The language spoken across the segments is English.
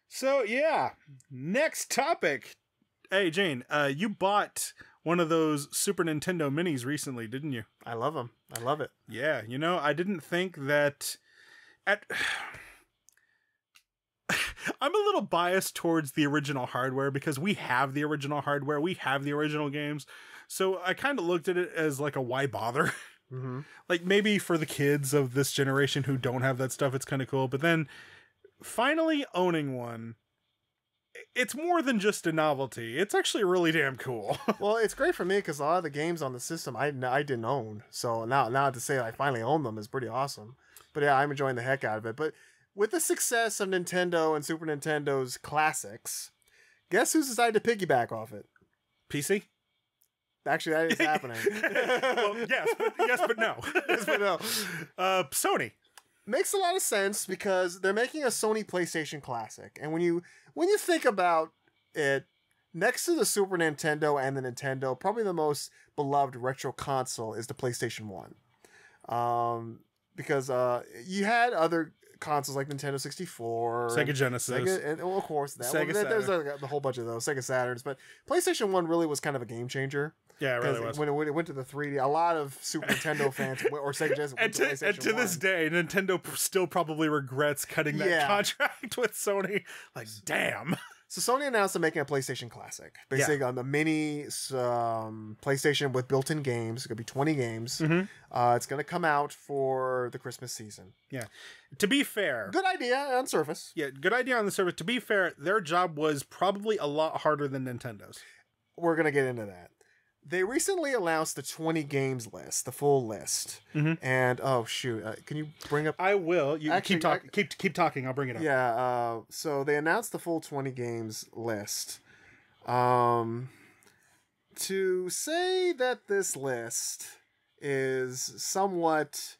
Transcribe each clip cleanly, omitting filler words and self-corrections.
So, yeah. Next topic. Hey, Jane, you bought one of those Super Nintendo minis recently, didn't you? I love them. I love it. Yeah, I didn't think that... I'm a little biased towards the original hardware because we have the original hardware, we have the original games. So I kind of looked at it as like a why bother? Mm-hmm. Like maybe for the kids of this generation who don't have that stuff, it's kind of cool. But then finally owning one, it's more than just a novelty. It's actually really damn cool. Well, it's great for me because a lot of the games on the system I didn't own. So now to say I finally own them is pretty awesome. But yeah, I'm enjoying the heck out of it. But with the success of Nintendo and Super Nintendo's classics, guess who's decided to piggyback off it? PC? Actually, that is happening. Well, yes, but no. Yes, but no. Sony. Makes a lot of sense because they're making a Sony PlayStation Classic. And when you think about it, next to the Super Nintendo and the Nintendo, probably the most beloved retro console is the PlayStation 1. Because you had other consoles like Nintendo 64, Sega Genesis, and of course that. Sega there's a whole bunch of those Sega Saturns, but PlayStation 1 really was kind of a game changer. Yeah, it really was. When it went to the 3D, a lot of Super Nintendo fans or Sega Genesis went to PlayStation 1. And to this day, Nintendo still probably regrets cutting that contract with Sony. Like, damn. So Sony announced they're making a PlayStation Classic, basically on the mini PlayStation with built-in games. It's gonna be 20 games. Mm-hmm. It's gonna come out for the Christmas season. Yeah. To be fair, good idea on surface. Yeah, good idea on the surface. To be fair, their job was probably a lot harder than Nintendo's. We're gonna get into that. They recently announced the 20 games list, the full list. Mm-hmm. And, oh, shoot. Can you bring up... I will. You actually, keep talking. I'll bring it up. Yeah. So they announced the full 20 games list. To say that this list is somewhat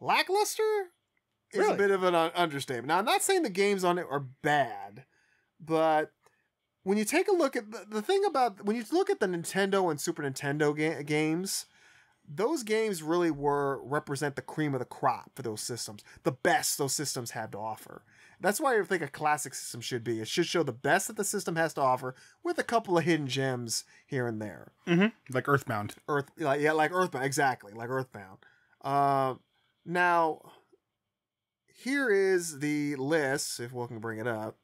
lackluster is a bit of an understatement. Now, I'm not saying the games on it are bad, but... when you take a look at the thing about when you look at the Nintendo and Super Nintendo games, those games really represent the cream of the crop for those systems, the best those systems have to offer. That's why I think a classic system should be. It should show the best that the system has to offer with a couple of hidden gems here and there. Mm-hmm. Like Earthbound. Like Earthbound, exactly, like Earthbound. Now, here is the list, if we can bring it up.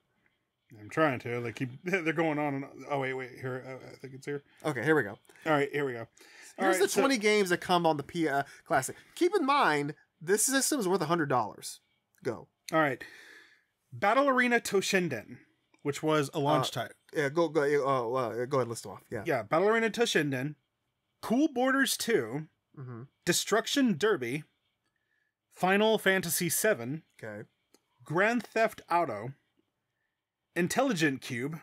I'm trying to. They're going on. And, oh, wait. Here, I think it's here. Okay, here we go. All right, here we go. Here's the 20 games that come on the Classic. Keep in mind, this system is worth $100. Go. All right. Battle Arena Toshinden, which was a launch title. Yeah, go ahead, list off. Yeah. Yeah, Battle Arena Toshinden, Cool Borders 2, mm-hmm. Destruction Derby, Final Fantasy VII, okay. Grand Theft Auto, Intelligent Cube,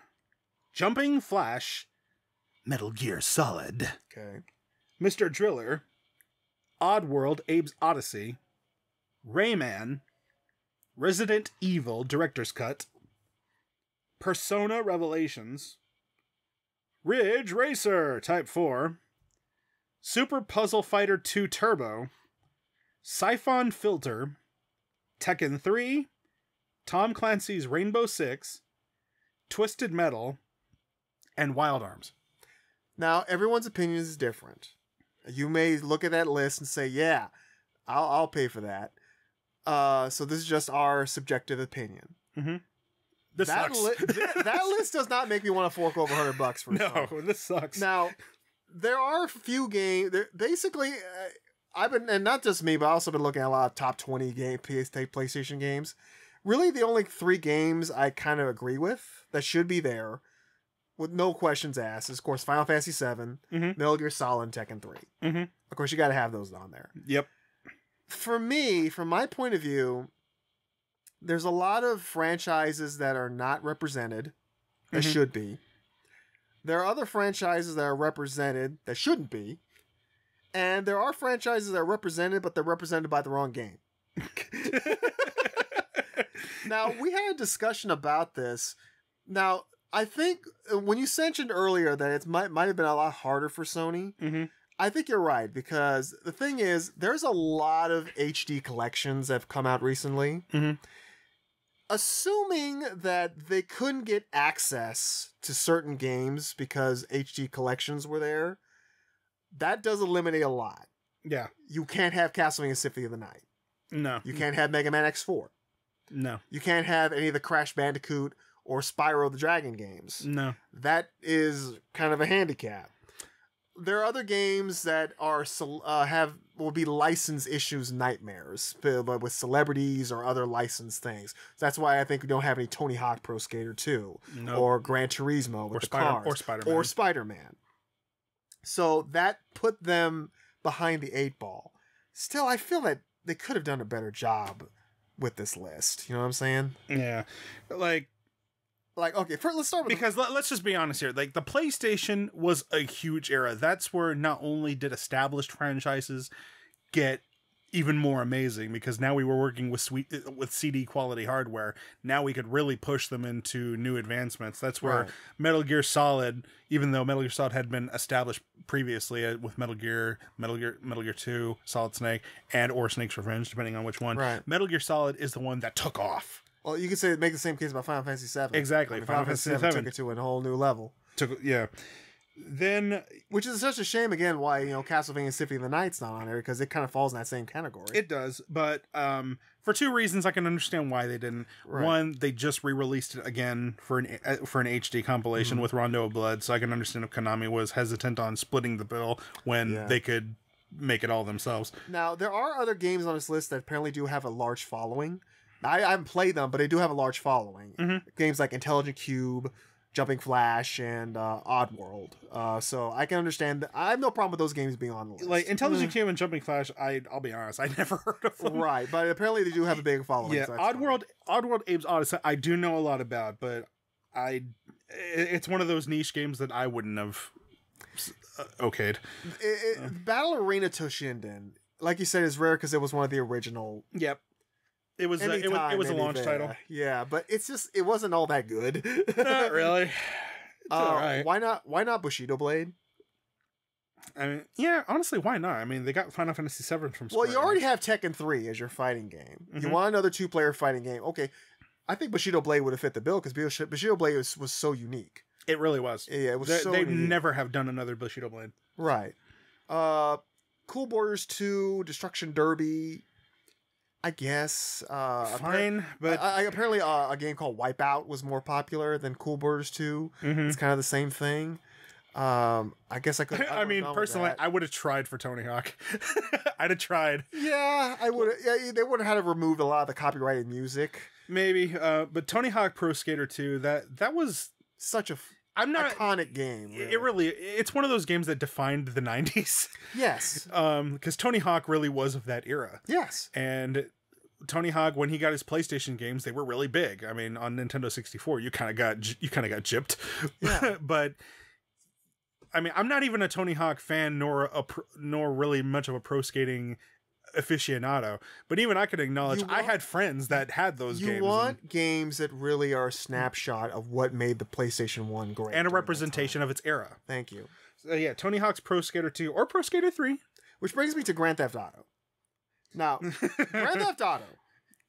Jumping Flash, Metal Gear Solid, okay. Mr. Driller, Oddworld Abe's Odyssey, Rayman, Resident Evil Director's Cut, Persona Revelations, Ridge Racer Type 4, Super Puzzle Fighter 2 Turbo, Siphon Filter, Tekken 3, Tom Clancy's Rainbow Six, Twisted Metal, and Wild Arms. Now, everyone's opinion is different. You may look at that list and say, yeah, I'll pay for that. So this is just our subjective opinion. Mm-hmm. That list does not make me want to fork over $100 for No, this sucks. Now, there are a few games. Basically, I've been, and not just me, but I've also been looking at a lot of top 20 PlayStation games. Really, the only 3 games I kind of agree with that should be there, with no questions asked, is, of course, Final Fantasy VII, mm-hmm. Metal Gear Solid, and Tekken 3. Mm-hmm. Of course, you got to have those on there. Yep. For me, from my point of view, there's a lot of franchises that are not represented that mm-hmm. should be. There are other franchises that are represented that shouldn't be. And there are franchises that are represented, but they're represented by the wrong game. Now, we had a discussion about this. Now, I think when you mentioned earlier that it might have been a lot harder for Sony, mm-hmm. I think you're right, because the thing is, there's a lot of HD collections that have come out recently. Mm-hmm. assuming that they couldn't get access to certain games because HD collections were there, that does eliminate a lot. Yeah. You can't have Castlevania Symphony of the Night. No. You can't have Mega Man X4. No. You can't have any of the Crash Bandicoot or Spyro the Dragon games. No. That is kind of a handicap. There are other games that are will be license issues nightmares, but with celebrities or other licensed things. That's why I think we don't have any Tony Hawk Pro Skater 2 or Gran Turismo with the cars or Spider-Man. So that put them behind the 8 ball. Still, I feel that they could have done a better job with this list. You know what I'm saying? Yeah. Like, okay, let's start with... Because let's just be honest here. Like, the PlayStation was a huge era. That's where not only did established franchises get even more amazing, because now we were working with CD quality hardware. Now we could really push them into new advancements. That's where Metal Gear Solid, even though Metal Gear Solid had been established previously with Metal Gear 2, Solid Snake, and or Snake's Revenge, depending on which one. Right. Metal Gear Solid is the one that took off. Well, you could make the same case about Final Fantasy VII. Exactly. Final Fantasy VII took it to a whole new level. Then, which is such a shame again why Castlevania Symphony of the Night's not on there, because it kind of falls in that same category. It does, but for two reasons I can understand why they didn't. Right. One, they just re-released it again for an HD compilation with Rondo of Blood, so I can understand if Konami was hesitant on splitting the bill when they could make it all themselves. Now, there are other games on this list that apparently do have a large following. I haven't played them, but they do have a large following. Mm-hmm. Games like Intelligent Cube, Jumping Flash, and Oddworld. So I can understand that. I have no problem with those games being on the list. Like Intelligent Cube and Jumping Flash, I'll be honest, I never heard of them. Right, but apparently they do have a big following. Yeah, so Oddworld Abe's Odyssey, I do know a lot about, but it's one of those niche games that I wouldn't have okayed. Battle Arena Toshinden, like you said, is rare because it was one of the original. Yep. It was a launch title. Yeah, but it wasn't all that good. Not really. All right. Why not Bushido Blade? I mean, yeah, honestly, why not? I mean, they got Final Fantasy VII from Square. Well, you already have Tekken 3 as your fighting game. Mm-hmm. You want another 2-player fighting game. Okay. I think Bushido Blade would have fit the bill because Bushido Blade was so unique. It really was. Yeah, it was They'd never have done another Bushido Blade. Right. Cool Borders 2, Destruction Derby, I guess. Fine, but... apparently a game called Wipeout was more popular than Cool Borders 2. Mm-hmm. It's kind of the same thing. I guess I could... I mean, personally, I would have tried for Tony Hawk. I'd have tried. Yeah, I would. Yeah, they would have had to remove a lot of the copyrighted music. Maybe, but Tony Hawk Pro Skater 2, that was... Such a iconic game. Really. It's one of those games that defined the 90s. Yes. Because Tony Hawk really was of that era. Yes. And Tony Hawk, when he got his PlayStation games, they were really big. I mean, on Nintendo 64, you kind of got gypped. Yeah. But I mean, I'm not even a Tony Hawk fan, nor really much of a pro skating aficionado, but even I could acknowledge I had friends that had those games. You want games that really are a snapshot of what made the PlayStation 1 great. And a representation of its era. Thank you. So, yeah, Tony Hawk's Pro Skater 2 or Pro Skater 3. Which brings me to Grand Theft Auto. Now, Grand Theft Auto,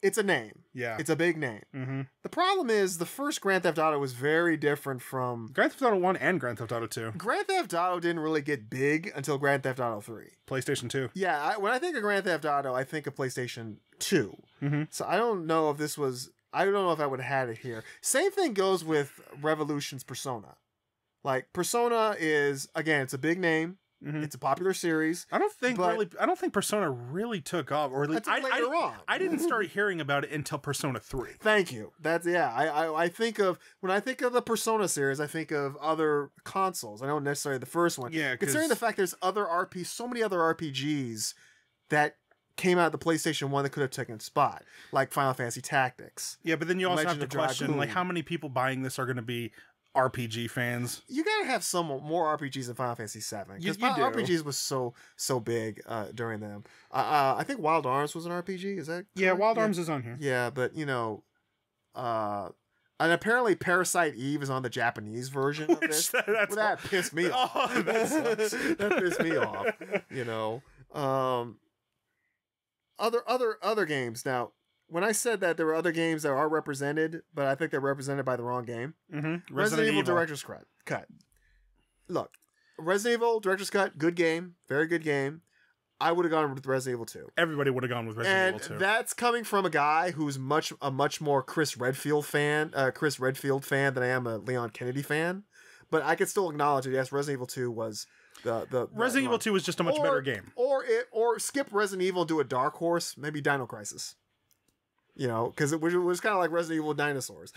it's a name. Yeah. It's a big name. Mm-hmm. The problem is the first Grand Theft Auto was very different from... Grand Theft Auto 1 and Grand Theft Auto 2. Grand Theft Auto didn't really get big until Grand Theft Auto 3. PlayStation 2. Yeah, when I think of Grand Theft Auto, I think of PlayStation 2. Mm-hmm. So I don't know if this was... I don't know if I would have had it here. Same thing goes with Revolution's Persona. Like, Persona is, again, it's a big name. Mm-hmm. It's a popular series. I don't think Persona really took off, or at least later on. I didn't start hearing about it until Persona 3. Thank you. I think of, when I think of the Persona series, I think of other consoles. I don't necessarily the first one. Yeah, considering the fact there's so many other RPGs that came out of the PlayStation 1 that could have taken spot, like Final Fantasy Tactics. Yeah, but then you also have to question, like, how many people buying this are going to be RPG fans. You gotta have some more RPGs than Final Fantasy VII, because RPGs was so big during them. I think Wild Arms was an RPG. Is that correct? Yeah? Wild Arms is on here. Yeah, but and apparently Parasite Eve is on the Japanese version of this. That pissed me off. Oh, that sucks. That pissed me off. Other games now. when I said that there were other games that are represented, but I think they're represented by the wrong game. Resident Evil Director's Cut. Look, Resident Evil Director's Cut, good game, very good game. I would have gone with Resident Evil 2. Everybody would have gone with Resident Evil 2. And that's coming from a guy who's a much more Chris Redfield fan than I am a Leon Kennedy fan. But I can still acknowledge that yes, Resident Evil 2 was the Resident Evil 2 was just a much better game. Or skip Resident Evil and do a dark horse, maybe Dino Crisis. You know, because it was kind of like Resident Evil dinosaurs.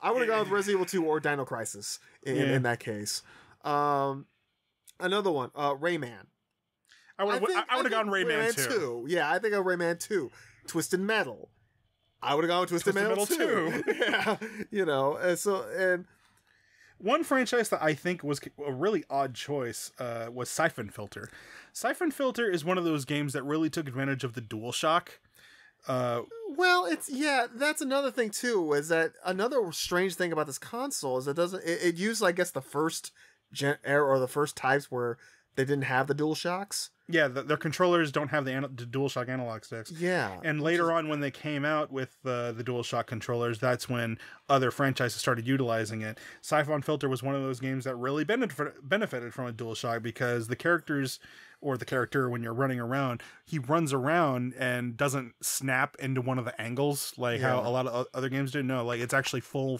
I would have gone with Resident Evil 2 or Dino Crisis in that case. Another one, Rayman. I would have gone Rayman 2. Yeah, I think of Rayman 2. Twisted Metal. I would have gone with Twisted Metal 2. Yeah, you know, and one franchise that I think was a really odd choice was Siphon Filter. Siphon Filter is one of those games that really took advantage of the DualShock. Well, that's another thing too. Is that another strange thing about this console is it used, I guess, the first era or the first types where they didn't have the DualShocks. Yeah, their controllers don't have the DualShock analog sticks. Yeah. And later on, when they came out with the DualShock controllers, that's when other franchises started utilizing it. Siphon Filter was one of those games that really benefited from a DualShock because the characters, or the character when you're running around, he runs around and doesn't snap into one of the angles like how a lot of other games do. No, like it's actually full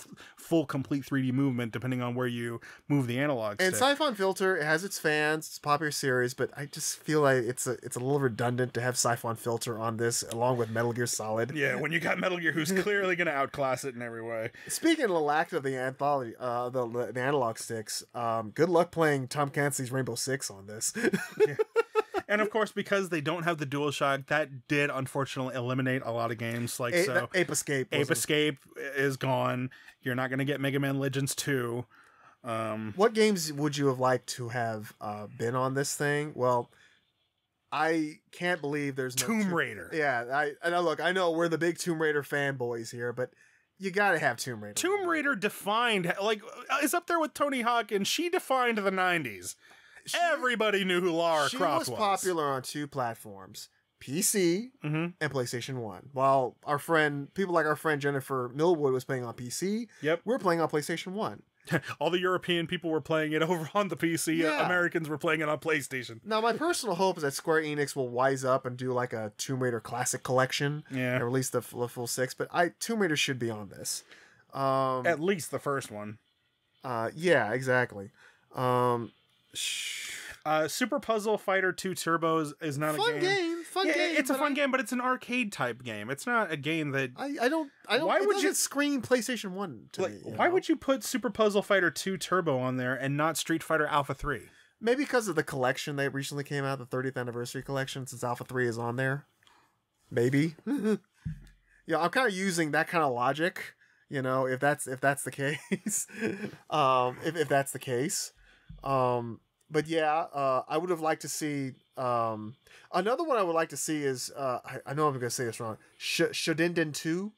complete 3D movement depending on where you move the analog stick. And Siphon Filter, it has its fans, it's a popular series, but I just feel like it's a little redundant to have Siphon Filter on this along with Metal Gear Solid. Yeah, when you got Metal Gear, who's clearly going to outclass it in every way. Speaking of the lack of the anthology, the analog sticks, good luck playing Tom Clancy's Rainbow Six on this. Yeah. And of course, because they don't have the DualShock, that did unfortunately eliminate a lot of games. Like Ape Escape. Ape Escape is gone. You're not going to get Mega Man Legends 2. What games would you have liked to have been on this thing? Well, I can't believe there's no Tomb Raider. Yeah, I know. Look, I know we're the big Tomb Raider fanboys here, but you gotta have Tomb Raider. Tomb Raider defined, is up there with Tony Hawk, and she defined the 90s. Everybody knew who Lara Croft was. She was popular on two platforms, PC and PlayStation 1. While people like our friend Jennifer Millwood was playing on PC, we're playing on PlayStation 1. All the European people were playing it over on the PC. Yeah. Americans were playing it on PlayStation. Now, my personal hope is that Square Enix will wise up and do like a Tomb Raider Classic Collection and release the full 6. But Tomb Raider should be on this. At least the first one. Yeah, exactly. Super Puzzle Fighter 2 Turbos is not a game. Fun game. It's a fun game, but it's an arcade type game. It's not a game that I don't. Why would you scream PlayStation 1 to me? Why would you put Super Puzzle Fighter 2 Turbo on there and not Street Fighter Alpha 3? Maybe because of the collection that recently came out, the 30th anniversary collection, since Alpha 3 is on there. Maybe. Yeah, I'm kind of using that kind of logic. You know, if that's the case, if that's the case. But yeah, I would have liked to see another one. I would like to see is I know I'm going to say this wrong. Shodinden 2,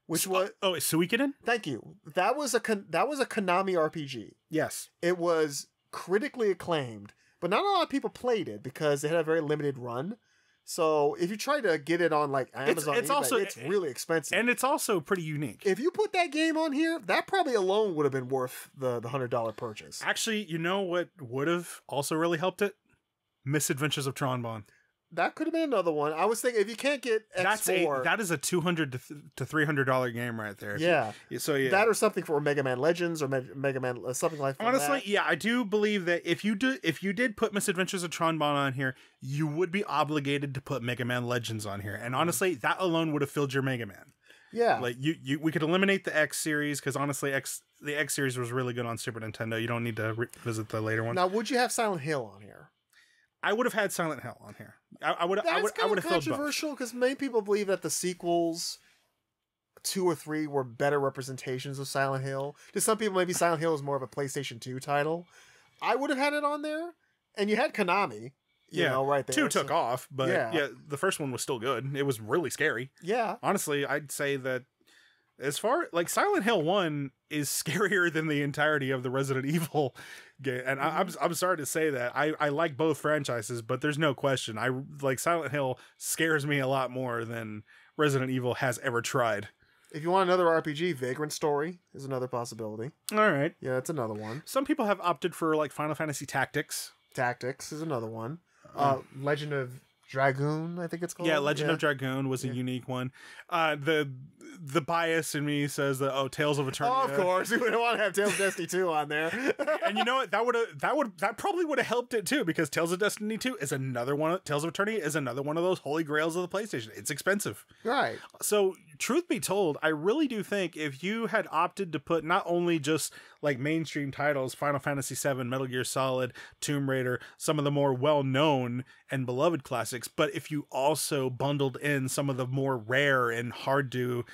which was Suikoden. Thank you. That was a Konami RPG. Yes, it was critically acclaimed, but not a lot of people played it because it had a very limited run. So if you try to get it on like Amazon, it's really expensive, and it's also pretty unique. If you put that game on here, that probably alone would have been worth the $100 purchase. Actually, you know what would have also really helped it? Misadventures of Tron. That could have been another one. I was thinking if you can't get X4, that is a $200 to $300 game right there. Yeah. So yeah, that or something for Mega Man Legends or Mega Man something like that. Honestly, yeah, I do believe that if you did put Misadventures of Tron on here, you would be obligated to put Mega Man Legends on here. And honestly, that alone would have filled your Mega Man. Yeah. Like we could eliminate the X series because honestly, the X series was really good on Super Nintendo. You don't need to revisit the later ones. Now, would you have Silent Hill on here? I would have had Silent Hill on here. I would have filled both. Controversial because many people believe that the sequels 2 or 3 were better representations of Silent Hill. To some people, maybe Silent Hill is more of a PlayStation 2 title. I would have had it on there, and you had Konami. You know, right there. 2 took off, but yeah, the first one was still good. It was really scary. Yeah, honestly, I'd say that as far like Silent Hill 1 is scarier than the entirety of the Resident Evil game. And I'm sorry to say that. I like both franchises, but there's no question. I like Silent Hill scares me a lot more than Resident Evil has ever tried. If you want another RPG, Vagrant Story is another possibility. All right. Yeah, that's another one. Some people have opted for like Final Fantasy Tactics. Tactics is another one. Legend of Dragoon, I think it's called. Yeah, Legend of Dragoon was a unique one. The bias in me says that Tales of Eternia. Oh, of course, we would want to have Tales of Destiny 2 on there. And you know what? That probably would have helped it too, because Tales of Destiny 2 is another one. Tales of Eternia is another one of those holy grails of the PlayStation. It's expensive, right? So, truth be told, I really do think if you had opted to put not only just like mainstream titles, Final Fantasy VII, Metal Gear Solid, Tomb Raider, some of the more well-known and beloved classics, but if you also bundled in some of the more rare and hard to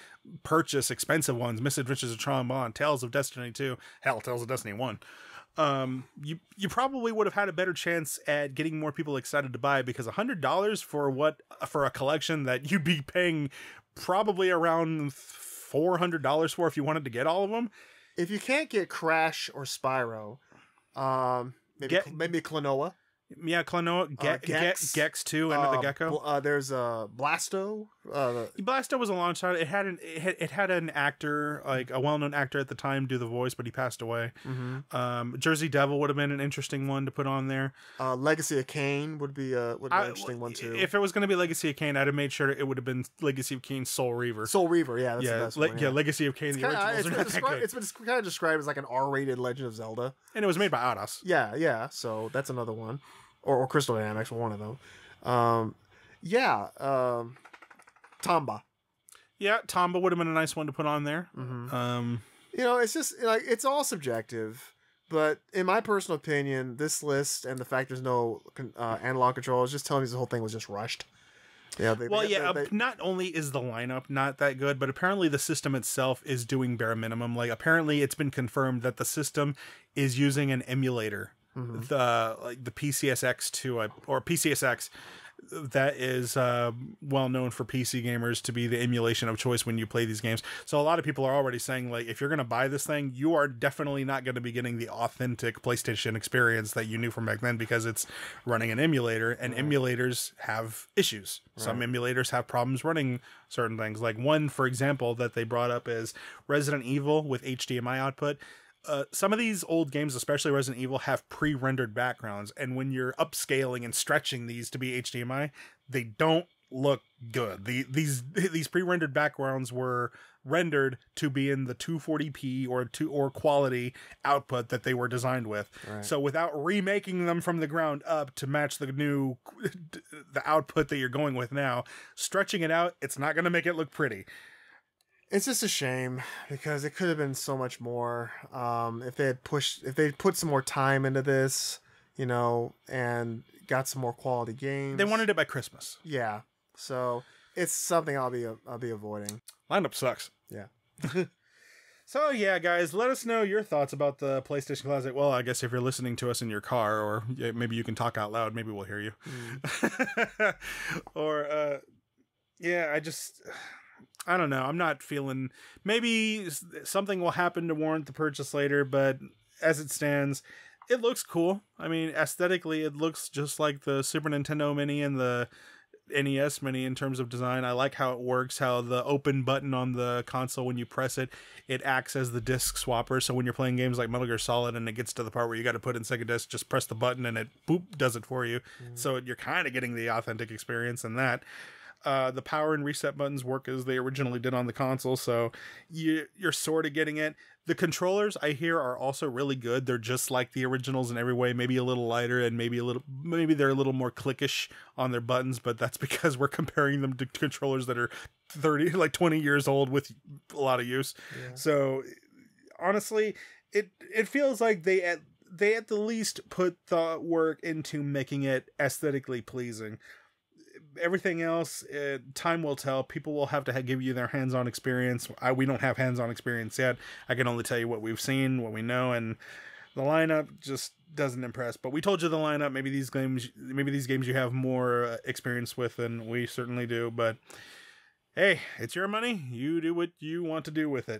purchase expensive ones, Misadventures of Trombone, Tales of Destiny 2, hell, Tales of Destiny 1, you probably would have had a better chance at getting more people excited to buy, because $100 for a collection that you'd be paying probably around $400 for if you wanted to get all of them. If you can't get Crash or Spyro, maybe Klonoa. Yeah, Klonoa, Gex 2, Enter the Gecko. There's Blasto. Blasto was a long shot. It had an actor, like a well-known actor at the time, do the voice, but he passed away. Mm-hmm. Jersey Devil would have been an interesting one to put on there. Legacy of Kain would be an interesting one too. If it was going to be Legacy of Kain, I'd have made sure it would have been Legacy of Kain Soul Reaver. Soul Reaver, yeah, that's the best one, yeah, Legacy of Kain. The originals it's been kind of described as like an R-rated Legend of Zelda, and it was made by Ados. Yeah. So that's another one. Or Crystal Dynamics, one of them. Tomba. Yeah, Tomba would have been a nice one to put on there. Mm-hmm. It's just like, it's all subjective. But in my personal opinion, this list and the fact there's no analog control is just telling me the whole thing was just rushed. Yeah. Not only is the lineup not that good, but apparently the system itself is doing bare minimum. Like, apparently it's been confirmed that the system is using an emulator. Mm-hmm. The PCSX2 or PCSX that is well known for PC gamers to be the emulation of choice when you play these games. So a lot of people are already saying, like, if you're going to buy this thing, you are definitely not going to be getting the authentic PlayStation experience that you knew from back then, because it's running an emulator, and emulators have issues. Some emulators have problems running certain things. Like one, for example, that they brought up is Resident Evil with HDMI output. Some of these old games, especially Resident Evil, have pre-rendered backgrounds, and when you're upscaling and stretching these to be HDMI, they don't look good. These pre-rendered backgrounds were rendered to be in the 240p or quality output that they were designed with. Right. So without remaking them from the ground up to match the output that you're going with now, stretching it out, it's not going to make it look pretty. It's just a shame, because it could have been so much more if they put some more time into this, and got some more quality games. They wanted it by Christmas. Yeah, so it's something I'll be avoiding. Lineup sucks. Yeah. So yeah, guys, let us know your thoughts about the PlayStation Classic. Well, I guess if you're listening to us in your car, or maybe you can talk out loud, maybe we'll hear you. Or I don't know. I'm not feeling... Maybe something will happen to warrant the purchase later, but as it stands, it looks cool. I mean, aesthetically, it looks just like the Super Nintendo Mini and the NES Mini in terms of design. I like how it works, how the open button on the console, when you press it, it acts as the disc swapper. So when you're playing games like Metal Gear Solid and it gets to the part where you got to put in second disc, just press the button and it, boop, does it for you. So you're kind of getting the authentic experience in that. The power and reset buttons work as they originally did on the console, so you're sort of getting it. The controllers, I hear, are also really good. They're just like the originals in every way, maybe a little lighter, and maybe they're a little more clickish on their buttons, but that's because we're comparing them to controllers that are 20 years old with a lot of use. Yeah. So honestly, it feels like they at the least put the work into making it aesthetically pleasing. Everything else, time will tell. People will have to give you their hands-on experience. We don't have hands-on experience yet. I can only tell you what we've seen, what we know, and the lineup just doesn't impress. But we told you the lineup. Maybe these games you have more experience with than we certainly do. But hey, it's your money. You do what you want to do with it.